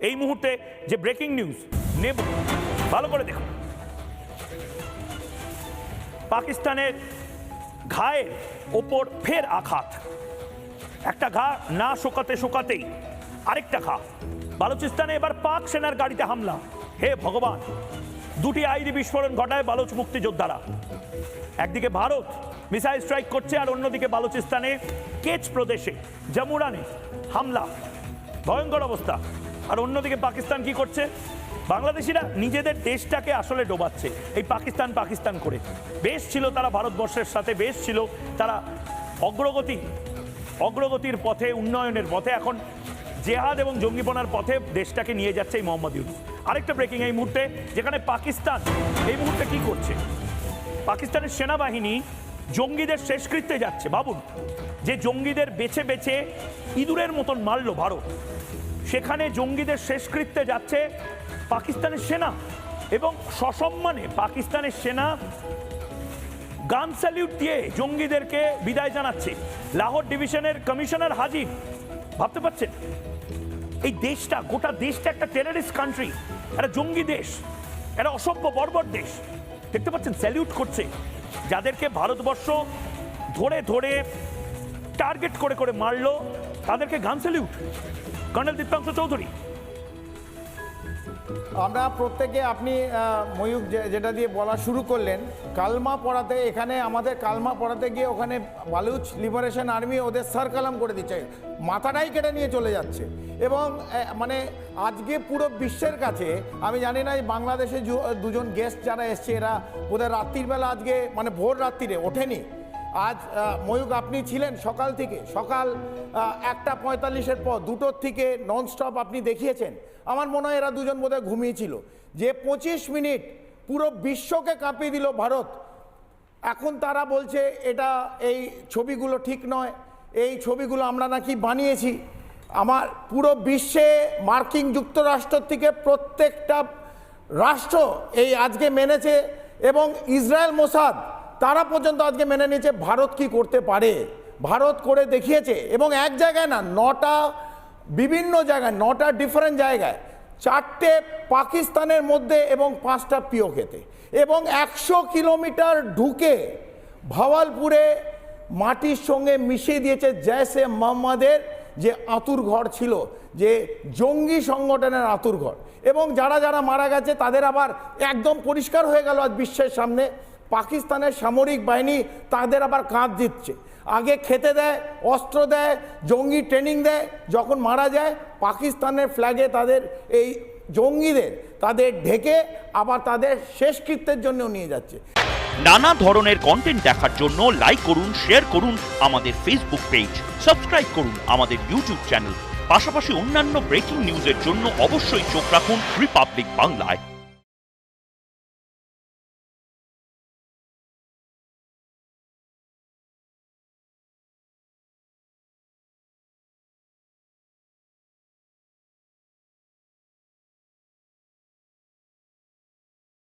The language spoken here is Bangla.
এই মুহূর্তে যে ব্রেকিং নিউজ নেব, ভালো করে দেখুন। পাকিস্তানের ঘায়ের ওপর ফের আঘাত, একটা ঘা না শোকাতে শোকাতেই আরেকটা ঘা। বালুচিস্তানে এবার পাক সেনার গাড়িতে হামলা। হে ভগবান, দুটি আইডি বিস্ফোরণ ঘটায় বালুচ মুক্তিযোদ্ধারা। একদিকে ভারত মিসাইল স্ট্রাইক করছে, আর অন্যদিকে বালুচিস্তানে কেচ প্রদেশে জামুরানে হামলা, ভয়ঙ্কর অবস্থা। আর অন্যদিকে পাকিস্তান কি করছে? বাংলাদেশিরা নিজেদের দেশটাকে আসলে ডোবাচ্ছে এই পাকিস্তান পাকিস্তান করে। বেশ ছিল তারা ভারতবর্ষের সাথে, বেশ ছিল তারা অগ্রগতির পথে, উন্নয়নের পথে। এখন জেহাদ এবং জঙ্গিপনার পথে দেশটাকে নিয়ে যাচ্ছে এই মোহাম্মদ ইউনূস। আরেকটা ব্রেকিং এই মুহূর্তে, যেখানে পাকিস্তান এই মুহূর্তে কি করছে? পাকিস্তানের সেনাবাহিনী জঙ্গিদের শেষকৃত্যে যাচ্ছে। ভাবুন, যে জঙ্গিদের বেছে বেছে ইঁদুরের মতন মারল ভারত, সেখানে জঙ্গিদের শেষকৃত্যে যাচ্ছে পাকিস্তানের সেনা, এবং সসম্মানে পাকিস্তানের সেনা গান স্যালিউট দিয়ে জঙ্গিদেরকে বিদায় জানাচ্ছে। লাহোর ডিভিশনের কমিশনার হাজির, ভাবতে পারছেন? এই দেশটা, গোটা দেশটা একটা টেররিস্ট কান্ট্রি, একটা জঙ্গি দেশ, একটা অসভ্য বর্বর দেশ। দেখতে পাচ্ছেন, স্যালিউট করছে যাদেরকে ভারতবর্ষ ধরে ধরে টার্গেট করে করে মারলো, তাদেরকে গান স্যালিউট। কর্নেল দীপ্তাংশু চৌধুরী, আমরা প্রত্যেকে, আপনি ময়ূক যেটা দিয়ে বলা শুরু করলেন, কালমা পড়াতে, এখানে আমাদের কালমা পড়াতে গিয়ে ওখানে বালুচ লিবারেশন আর্মি ওদের সার্কালাম করে দিচ্ছে, মাথাটাই কেটে নিয়ে চলে যাচ্ছে। এবং মানে আজকে পুরো বিশ্বের কাছে, আমি জানি না বাংলাদেশে দুজন গেস্ট যারা এসছে, এরা ওদের রাত্রিবেলা আজকে মানে ভোর রাত্রিরে ওঠেনি। আজ ময়ূক আপনি ছিলেন সকাল থেকে, সকাল 1:45-এর পর 2টোর থেকে ননস্টপ আপনি দেখিয়েছেন। আমার মনে হয় এরা দুজন বোধহয় ঘুমিয়েছিল। যে 25 মিনিট পুরো বিশ্বকে কাঁপিয়ে দিল ভারত, এখন তারা বলছে এটা, এই ছবিগুলো ঠিক নয়, এই ছবিগুলো আমরা নাকি বানিয়েছি। আমার পুরো বিশ্বে মার্কিন যুক্তরাষ্ট্র থেকে প্রত্যেকটা রাষ্ট্র এই আজকে মেনেছে, এবং ইসরায়েল মোসাদ তারা পর্যন্ত আজকে মেনে নিয়েছে ভারত কি করতে পারে। ভারত করে দেখিয়েছে, এবং এক জায়গায় না, 9টা বিভিন্ন জায়গায়, 9টা ডিফারেন্ট জায়গায়, 4টে পাকিস্তানের মধ্যে এবং 5টা পিওকেতে, এবং 100 কিলোমিটার ঢুকে ভাওয়ালপুরে মাটির সঙ্গে মিশিয়ে দিয়েছে জৈশে মোহাম্মদের যে আঁতুরঘর ছিল, যে জঙ্গি সংগঠনের আঁতুরঘর। এবং যারা যারা মারা গেছে তাদের আবার একদম পরিষ্কার হয়ে গেল আজ বিশ্বের সামনে, পাকিস্তানের সামরিক বাহিনী তাদের আবার কাঁধ দিচ্ছে। আগে খেতে দেয়, অস্ত্র দেয়, জঙ্গি ট্রেনিং দেয়, যখন মারা যায় পাকিস্তানের ফ্ল্যাগে তাদের এই জঙ্গিদের তাদের ঢেকে আবার তাদের শেষকৃত্যের জন্য নিয়ে যাচ্ছে। নানা ধরনের কন্টেন্ট দেখার জন্য লাইক করুন, শেয়ার করুন আমাদের ফেসবুক পেজ, সাবস্ক্রাইব করুন আমাদের ইউটিউব চ্যানেল। পাশাপাশি অন্যান্য ব্রেকিং নিউজের জন্য অবশ্যই চোখ রাখুন রিপাবলিক বাংলায়।